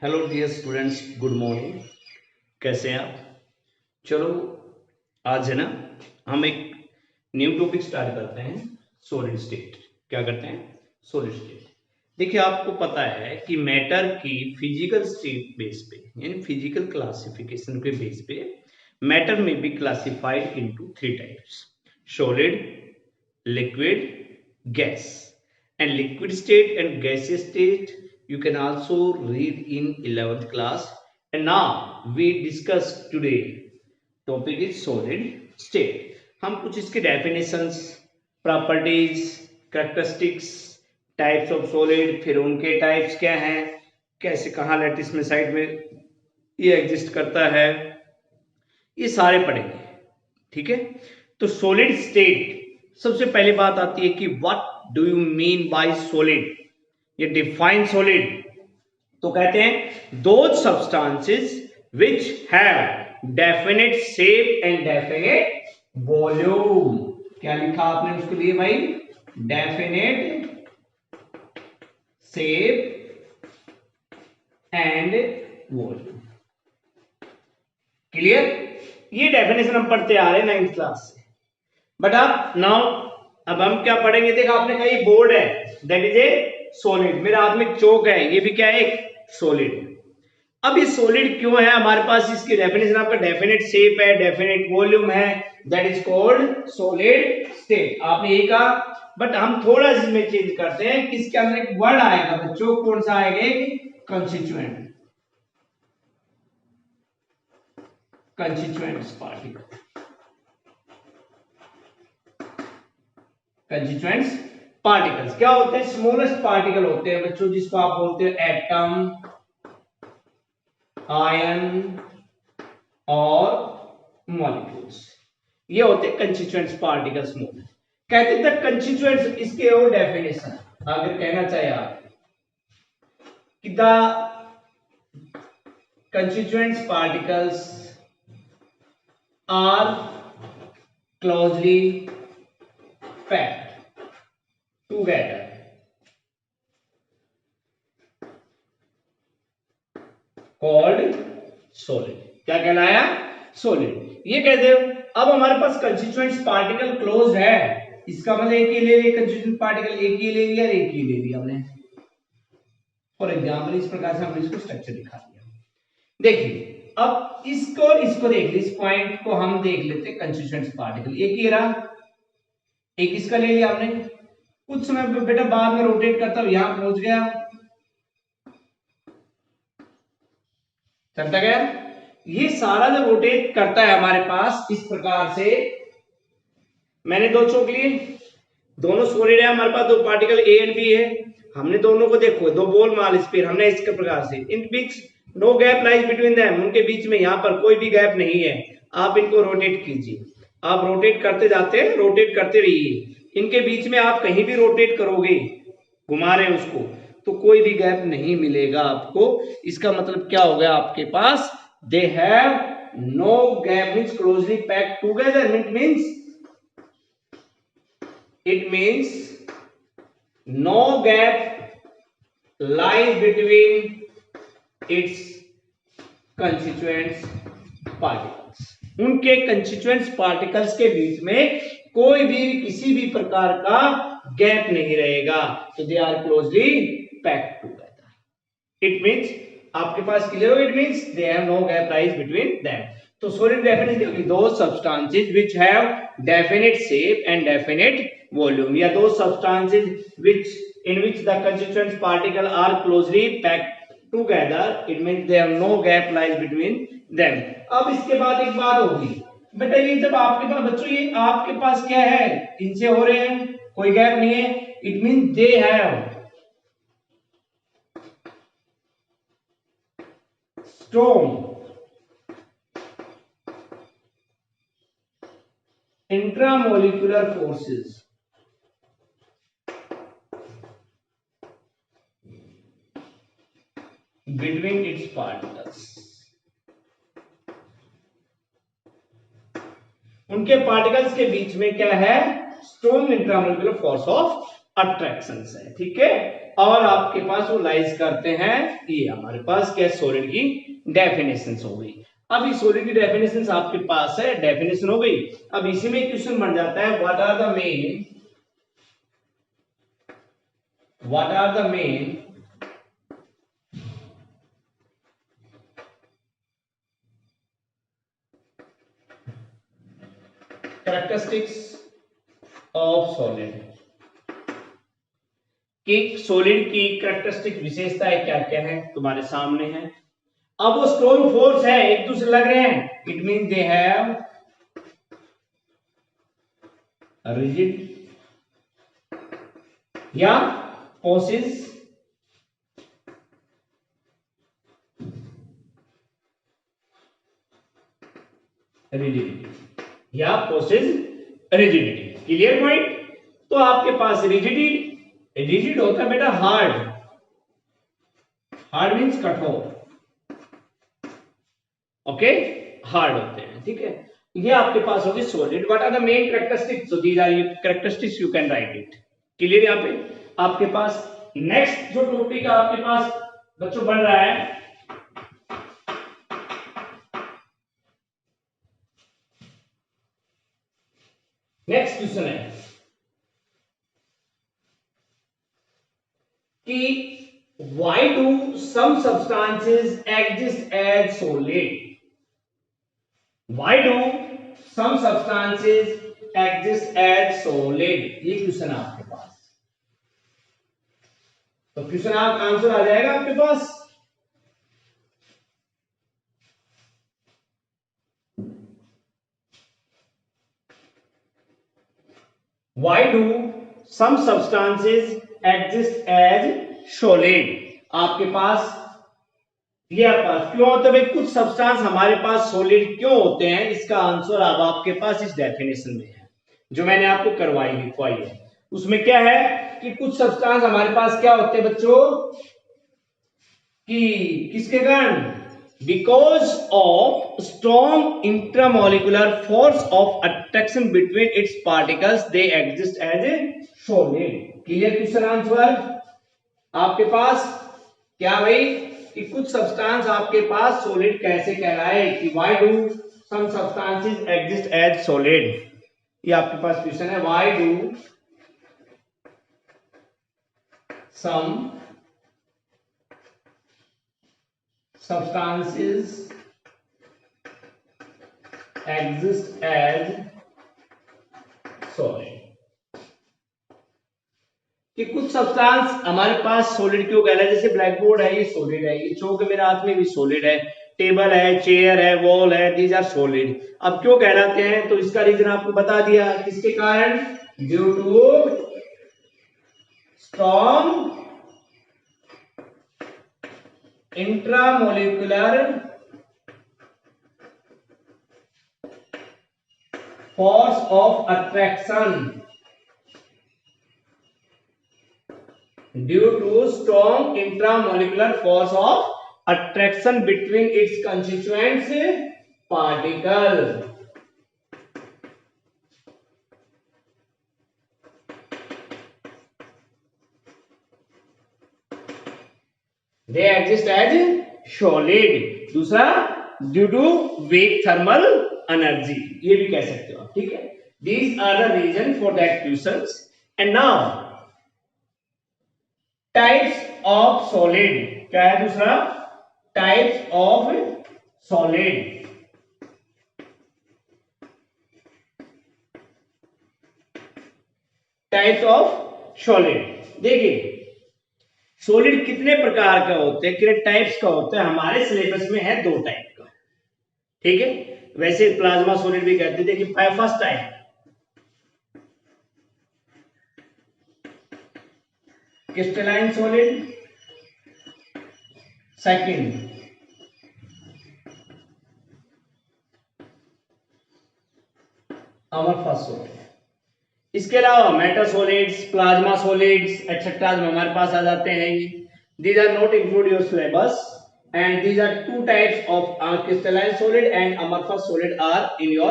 Hello dear students, good morning. कैसे हैं आप? चलो, आज है ना, हम एक न्यू टॉपिक स्टार्ट करते हैं। Solid state. क्या करते हैं? Solid state. देखिए, आपको पता है कि मैटर की फिजिकल स्टेट बेस पे, यानी फिजिकल क्लासिफिकेशन के बेस पे, मैटर में be classified into three types: solid, liquid, gas. And liquid state and gaseous state you can also read in 11th class. And now we discuss today topic is solid state. हम कुछ इसके definitions, properties, characteristics, types of solid, फिर उनके types क्या हैं, कैसे कहाँ lattice में साइड में ये एग्जिस्ट करता है, ये सारे पढ़ेंगे। ठीक है? तो सॉलिड स्टेट, सबसे पहली बात आती है कि what do you mean bye solid. ये डिफाइन सॉलिड तो कहते हैं those substances which have definite shape and definite volume. क्या लिखा आपने उसके लिए भाई? Definite shape and volume. Clear? ये डेफिनेशन हम पढ़ते आ रहे हैं 9th क्लास से। बट अब नाउ अब हम क्या पढ़ेंगे? देखा आपने कहा ये बोर्ड है, दैट इज ए सॉलिड। मेरे हाथ में चौक है, ये भी क्या है? एक सॉलिड। अब ये सॉलिड क्यों है हमारे पास? इसकी डेफिनेशन आपका डेफिनेट शेप है, डेफिनेट वॉल्यूम है, that is called solid state. आपने यही कहा, बट हम थोड़ा इसमें चेंज करते हैं कि इसके अंदर एक वर्ड आएगा बच्चों। कौन सा आएगा? Constituent. Constituents particle. Constituents particles क्या होते हैं? स्मॉलेस्ट पार्टिकल होते हैं बच्चों, जिसको आप बोलते हो एटम, आयन और मॉलिक्यूल्स। ये होते हैं कंस्टिट्यूएंट्स पार्टिकल्स। स्मॉल कहते थे कंस्टिट्यूएंट्स। इसके और डेफिनेशन अगर कहना चाहे आप कि the constituents particles are closely packed together called solid. क्या कहलाया? सॉलिड। ये कहते हैं अब हमारे पास कंस्टिट्यूएंट्स पार्टिकल क्लोज है, इसका मतलब एक ही ले लिया कंस्टिट्यूएंट पार्टिकल, एक ही ले लिया, एक ही ले लिया हमने। फॉर एग्जांपल इस प्रकार से हमने इसको स्ट्रक्चर दिखा दिया। देखिए अब इसको देख लीजिए, इस पॉइंट को हम देख लेते हैं। कंस्टिट्यूएंट्स पार्टिकल एक ही रहा, एक इसका ले लिया हमने। कुछ समय बेटा बाद में रोटेट करता हूं, यहां पहुंच गया, चलता गया। ये सारा जब रोटेट करता है हमारे पास इस प्रकार से, मैंने दो चौक लिए, दोनों सॉलिड है हमारे पास, दो पार्टिकल ए एंड बी है। हमने दोनों को देखो, दो बॉल माल स्फीयर, हमने इस प्रकार से इन बीच no gap lies between them, उनके बीच में यहां पर कोई भी गैप नहीं है। आप इनको रोटेट कीजिए, आप रोटेट करते जाते हैं, रोटेट करते रहिए। इनके बीच में आप कहीं भी रोटेट करोगे, घुमा रहे हैं उसको, तो कोई भी गैप नहीं मिलेगा आपको। इसका मतलब क्या हो गया आपके पास? They have no gap, means closely packed together. It means no gap lies between its constituents particles. उनके constituents particles के बीच में कोई भी किसी भी प्रकार का गैप नहीं रहेगा, तो they are closely packed together. It means आपके पास क्लियर हो, it means they have no gap lies between them. तो सॉलिड डेफिनेशन होगी दो substances which have definite shape and definite volume, या those substances in which the constituent particles are closely packed together, it means they have no gap lies between them. अब इसके बाद एक बात होगी बेटा, ये जब आपके पास बच्चों, ये आपके पास क्या है? इनसे हो रहे हैं, कोई गैप नहीं है, it means they have strong intramolecular forces between its particles. उनके पार्टिकल्स के बीच में क्या है? Strong intramolecular force of attraction है। ठीक है? और आपके पास वो लाइज करते हैं। ये हमारे पास क्या सॉलिड की डेफिनेशन हो गई। अब इस सॉलिड की डेफिनेशन आपके पास है, डेफिनेशन हो गई। अब इसी में क्वेश्चन बन जाता है what are the main characteristics of solid, कि सॉलिड की कैरेक्टरिस्टिक विशेषताएं क्या क्या है तुम्हारे सामने है। अब वो स्ट्रॉन्ग फोर्स है, एक दूसरे लग रहे हैं, it mean they have rigid या पोसेस रिजिडिटी या पोसेस रिजिडिटी। Clear point. तो आपके पास रिजिड होता है बेटा हार्ड, हार्ड मीन्स कठोर, ओके, हार्ड होते हैं, ठीक है। ये आपके पास होगी solid. What are the main characteristics, so these are characteristics, you can write it. Clear यहां पे आपके पास नेक्स्ट जो टॉपिक आपके पास बच्चों बन रहा है, नेक्स्ट क्वेश्चन है कि why do some substances exist as solid? Why do some substances exist as solid? ये क्वेश्चन है आपके पास। तो क्वेश्चन आप आंसर आ जाएगा आपके पास। Why do some substances exist as solid? आपके पास ये आपके पास क्यों होता है भाई, कुछ सब्सटेंस हमारे पास सॉलिड क्यों होते हैं, इसका आंसर अब आपके पास इस डेफिनेशन में है जो मैंने आपको लिखवाई है। उसमें क्या है कि कुछ सब्सटेंस हमारे पास क्या होते हैं बच्चों, कि किसके कारण, because of strong intramolecular force of attraction between its particles they exist as a solid. Clear question answer आपके पास क्या भाई, कि कुछ सब्सटेंस आपके पास सॉलिड कैसे कहलाए, कि why do some substances exist as solid. ये आपके पास क्वेश्चन है, why do some substances exist as solid, कि कुछ सब्सटेंस हमारे पास सॉलिड क्यों कहलाए। जैसे ब्लैक बोर्ड है, ये सॉलिड है, ये चौक मेरे हाथ में भी सॉलिड है, टेबल है, चेयर है, वॉल है, दीज आर सॉलिड। अब क्यों कहलाते हैं, तो इसका रीजन आपको बता दिया, किसके कारण, due to strong intramolecular force of attraction, due to strong intramolecular force of attraction between its constituent particle, they exist as solid। दूसरा due to weak thermal energy, ये भी कह सकते हो आप, ठीक है। These are the reason for that questions. And now types of solid, क्या है दूसरा, types of solid. Types of solid, देखिए सॉलिड कितने प्रकार का होते हैं, कितने टाइप्स का होता है, हमारे सिलेबस में है 2 टाइप का, ठीक है। वैसे प्लाज्मा सॉलिड भी कहते हैं। देखिए first type crystalline solid, second amorphous solid. इसके अलावा मेटासोलिड्स, प्लाज्मा सॉलिड्स एक्सेट्रा हमारे पास आ जाते हैं। These are not include your syllabus and these are 2 types of crystalline solid and amorphous solid are in your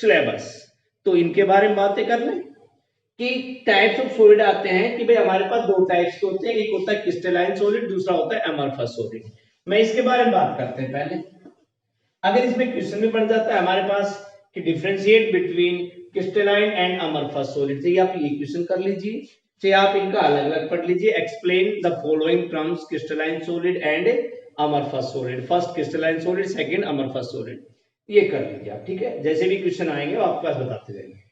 syllabus। तो इनके बारे में बातें कर लें। कि टाइप्स ऑफ सॉलिड आते हैं कि भाई हमारे पास दो टाइप्स के होते हैं, एक होता है क्रिस्टलाइन सॉलिड, दूसरा होता है अमरफस सॉलिड। मैं इसके बारे में बात करते हैं पहले। अगर इसमें क्वेश्चन में बन जाता है हमारे पास कि differentiate between crystalline and amorphous solid, तो आप ये क्वेश्चन कर लीजिए, चाहे आप इनका अलग अलग पढ़ लीजिए। Explain the following terms crystalline solid and amorphous solid, first crystalline solid, second amorphous solid, ये कर लीजिए आप, ठीक है। जैसे भी क्वेश्चन आएंगे वो आपके पास बताते जाएंगे।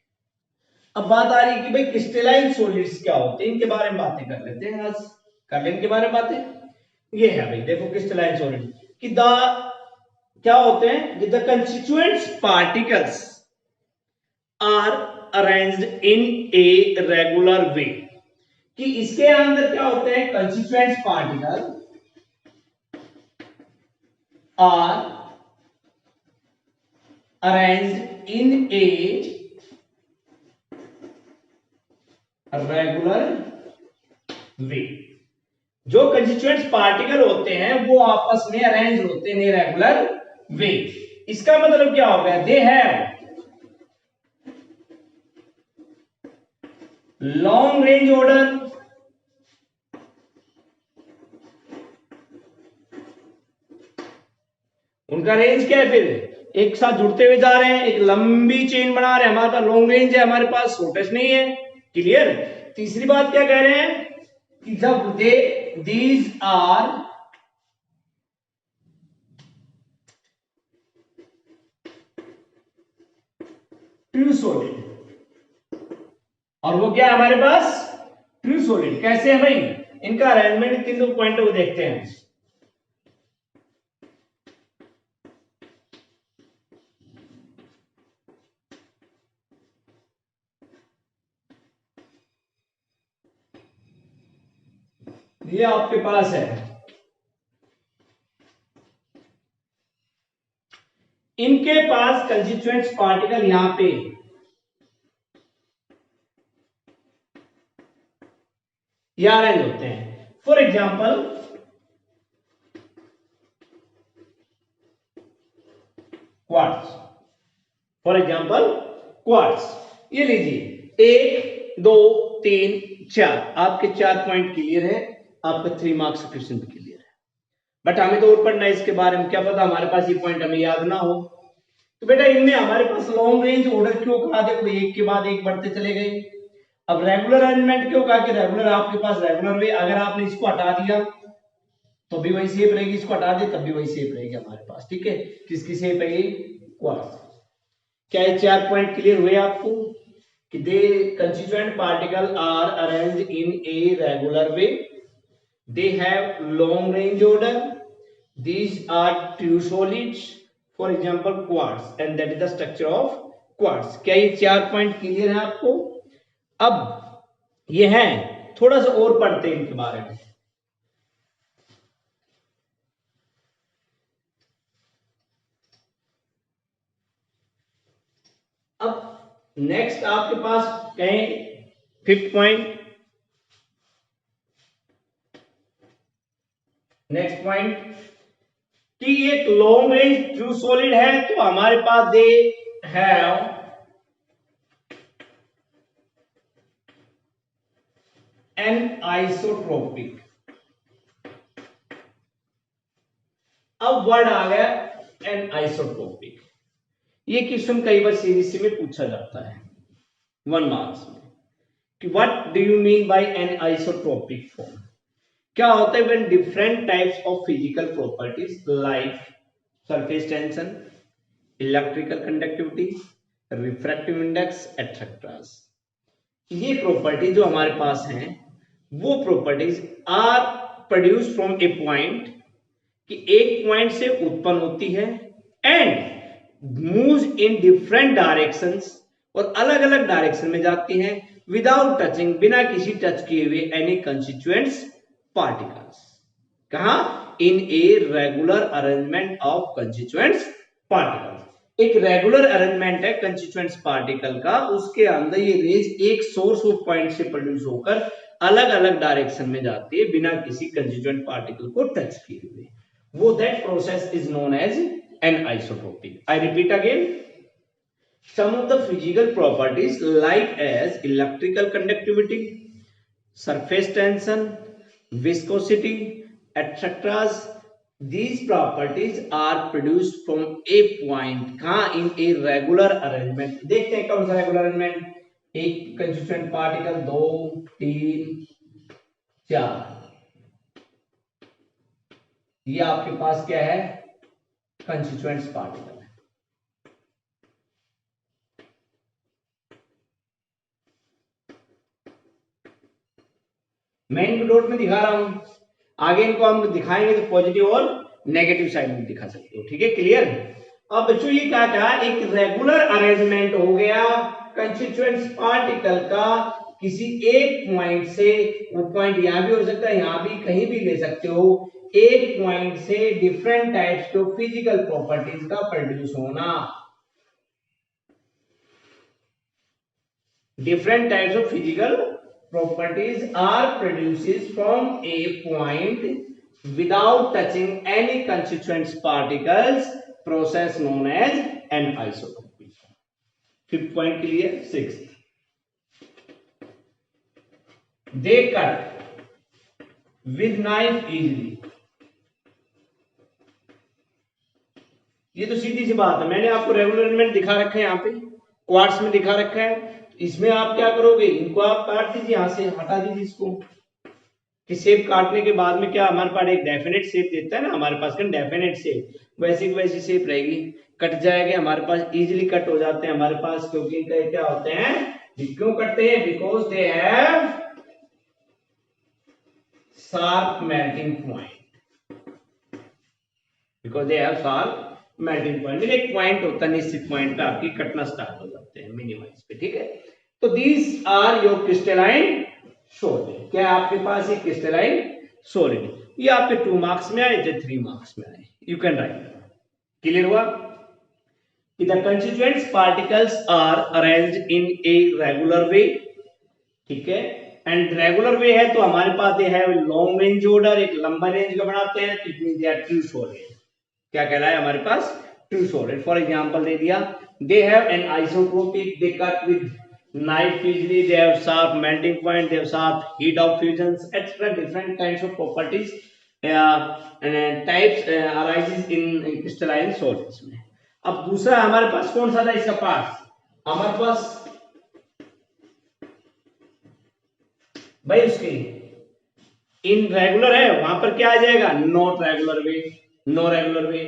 अब बात आ रही है कि भाई क्रिस्टलाइन सॉलिड्स क्या होते हैं, इनके बारे में बातें कर लेते हैं आज, कर लें इनके बारे में बातें। ये है भाई देखो क्रिस्टलाइन सॉलिड कि द क्या होते हैं, the constituents particles are arranged in a regular way, कि इसके अंदर क्या होते हैं, constituents particle are arranged in a regular way. जो कंस्टिट्यूएंट्स पार्टिकल होते हैं वो आपस में अरेंज होते हैं रेगुलर वे। इसका मतलब क्या हो गया, दे हैव लॉन्ग रेंज ऑर्डर, उनका रेंज क्या है, फिर एक साथ जुड़ते हुए जा रहे हैं, एक लंबी चेन बना रहे हैं, हमारे पास लॉन्ग रेंज है, हमारे पास शॉर्टेस्ट नहीं है। क्लियर। तीसरी बात क्या कह रहे हैं कि जब दीज आर ट्रू सॉलिड, और वो क्या है हमारे पास ट्रू सॉलिड। कैसे है भाई, इनका अरेंजमेंट तीन दो पॉइंट वो देखते हैं। ये आपके पास है, इनके पास कंस्टिट्यूएंट्स पार्टिकल यहां पे ये अरेंज होते हैं। For example quartz, for example quartz, ये लीजिए 1 2 3 4, आपके 4 पॉइंट क्लियर है, आपका 3 मार्क्स क्वेश्चन भी क्लियर है। बट हमें तो और पढ़ना है इसके बारे में, क्या पता हमारे पास ये पॉइंट हमें याद ना हो। तो बेटा इनमें हमारे पास लॉन्ग रेंज ऑर्डर क्यों कहा, देखो एक के बाद एक बढ़ते चले गए। अब रेगुलर अरेंजमेंट क्यों कहा कि रेगुलर आपके पास रेगुलर वे, अगर आपने इसको हटा दिया तो भी वही शेप रहेगी, इसको हटा दे तब भी वही शेप रहेगी हमारे पास, ठीक है। किसकी शेप है ये, क्वार्ट्ज। क्या ये 4 पॉइंट क्लियर हुए आपको कि they constituent particle are arranged in a regular way, they have long range order, these are true solids, for example quartz, and that is the structure of quartz। क्या ये 4 point clear है आपको। अब ये है, थोड़ा सा और पढ़ते हैं इनके बारे में। अब नेक्स्ट आपके पास कहें 5th पॉइंट, नेक्स्ट पॉइंट कि एक लॉन्ग रेंज ट्रू सॉलिड है तो हमारे पास दे हैव एन आइसोट्रोपिक। अब वर्ड आ गया एन आइसोट्रोपिक, ये क्वेश्चन कई बार सीरीज में पूछा जाता है 1 मार्क्स में कि what do you mean by an isotropic form. क्या होता है, when different types of physical properties like surface tension, electrical conductivity, refractive index etcetera, ये प्रॉपर्टी जो हमारे पास हैं वो properties are produce from a point, कि एक पॉइंट से उत्पन्न होती है and moves in different directions, और अलग अलग डायरेक्शन में जाती हैं विदाउट टचिंग, बिना किसी टच किए हुए एनी कंस्टिट्यूएंट्स पार्टिकल्स। कहां, in a regular arrangement of constituents particles. एक रेगुलर अरेंजमेंट है कंस्टिट्यूएंट्स पार्टिकल का, उसके अंदर ये रेज एक सोर्स ऑफ पॉइंट से प्रोड्यूस होकर अलग अलग डायरेक्शन में जाती है बिना किसी कंस्टिट्यूएंट पार्टिकल को टच किए हुए, वो that process is known as an isotropic. I repeat again, Some of the physical properties like as electrical conductivity, surface tension, viscosity, etc. These properties are produced from a point कहाँ in a regular arrangement. देखते हैं कौन सा regular arrangement. एक constituent particle, 2 3 4, ये आपके पास क्या है, कंस्टिट्यूएंट्स पार्टिकल है. मैं इनको डॉट में दिखा रहा हूं, आगे इनको हम दिखाएंगे तो पॉजिटिव और नेगेटिव साइड में दिखा सकते हो. ठीक है, क्लियर. अब बच्चों ये क्या था, एक रेगुलर अरेंजमेंट हो गया कंस्टिट्यूएंट्स पार्टिकल का किसी एक पॉइंट से. वो पॉइंट यहां भी हो सकता है, यहां भी, कहीं भी ले सकते हो. एक पॉइंट से डिफरेंट टाइप्स के फिजिकल प्रॉपर्टीज का प्रोड्यूस होना. Different types of physical properties are produced from a point without touching any constituent particles, process known as anisotropy. Fifth point clear. Sixth, they cut with knife easily. ये तो सीधी सी बात है, मैंने आपको regular element दिखा रखा है, यहाँ पे क्वार्ट्स में दिखा रखा है. इसमें आप क्या करोगे, इनको आप काट दीजिए, यहां से हटा दीजिए इसको. कि शेप काटने के बाद में क्या हमारे पास एक डेफिनेट शेप देता है ना हमारे पास का डेफिनेट शेप, वैसी की वैसी शेप रहेगी. कट जाएगा हमारे पास, इजीली कट हो जाते हैं हमारे पास, क्योंकि इनका क्या होते हैं, क्यों कटते हैं, because they have sharp melting point. Because they have sharp melting point. एक पॉइंट होता है, निश्चित पॉइंट पे आपकी कटना स्टार्ट हो जाते हैं मिनिमाइज पे. ठीक है, तो these are your crystalline solid. क्या आपके पास ये क्रिस्टलाइन सॉलिड, ये आपके 2 मार्क्स में आए थे, 3 मार्क्स में आए. You can right. क्लियर हुआ कि the constituents particles are arranged in a regular way. ठीक है, एंड रेगुलर वे है तो हमारे पास ये है लॉन्ग रेंज ऑर्डर, एक लंबा रेंज का बनाते हैं, तो it means they are true solid. क्या कहलाए हमारे पास, ट्रू सॉलिड. फॉर एग्जांपल दे दिया, they have an isotropic, they cut with knife easily, they have sharp melting point, they have sharp heat of fusions, etc. Different kinds of properties and types arises in crystalline solids में. अब दूसरा हमारे पास कौन सा था इसका पास, हमारे पास भाई उसके इन रेगुलर है, वहां पर क्या आ जाएगा, not regular way. No regular way,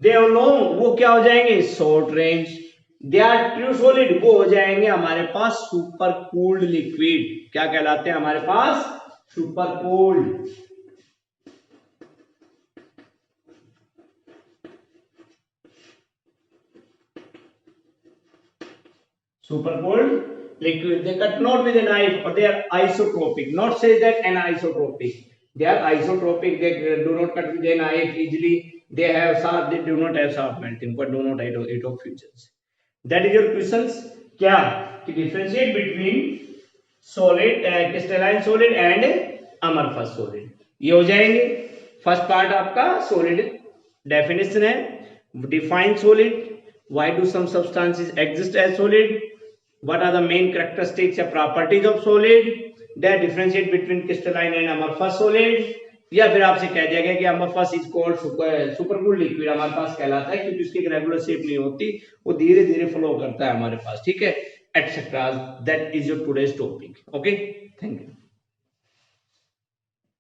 they have long, वो क्या हो जाएंगे, short range. They are true solid, वो हो जाएंगे हमारे पास सुपर कूल्ड लिक्विड. क्या कहलाते हैं हमारे पास, super cooled. Super cooled liquid. They cut not with a knife, but they are isotropic. Not say that anisotropic. They are isotropic. They do not cut with a knife easily. They have sharp. They do not have sharp melting, but do not eat of fusions. That is your questions. क्या कि differentiate between solid, crystalline solid and amorphous solid. ये हो जाएंगे. First part आपका solid definition है. Define solid. Why do some substances exist as solid? What are the main characteristics or properties of solid? That differentiate between crystalline and amorphous solid. या फिर आपसे कह दिया गया कि amorphous is called supercooled liquid हमारे पास कहलाता है क्योंकि उसकी रेगुलर शेप नहीं होती, वो धीरे धीरे फ्लो करता है हमारे पास. ठीक है, etc. That is your today's topic. Okay, thank you.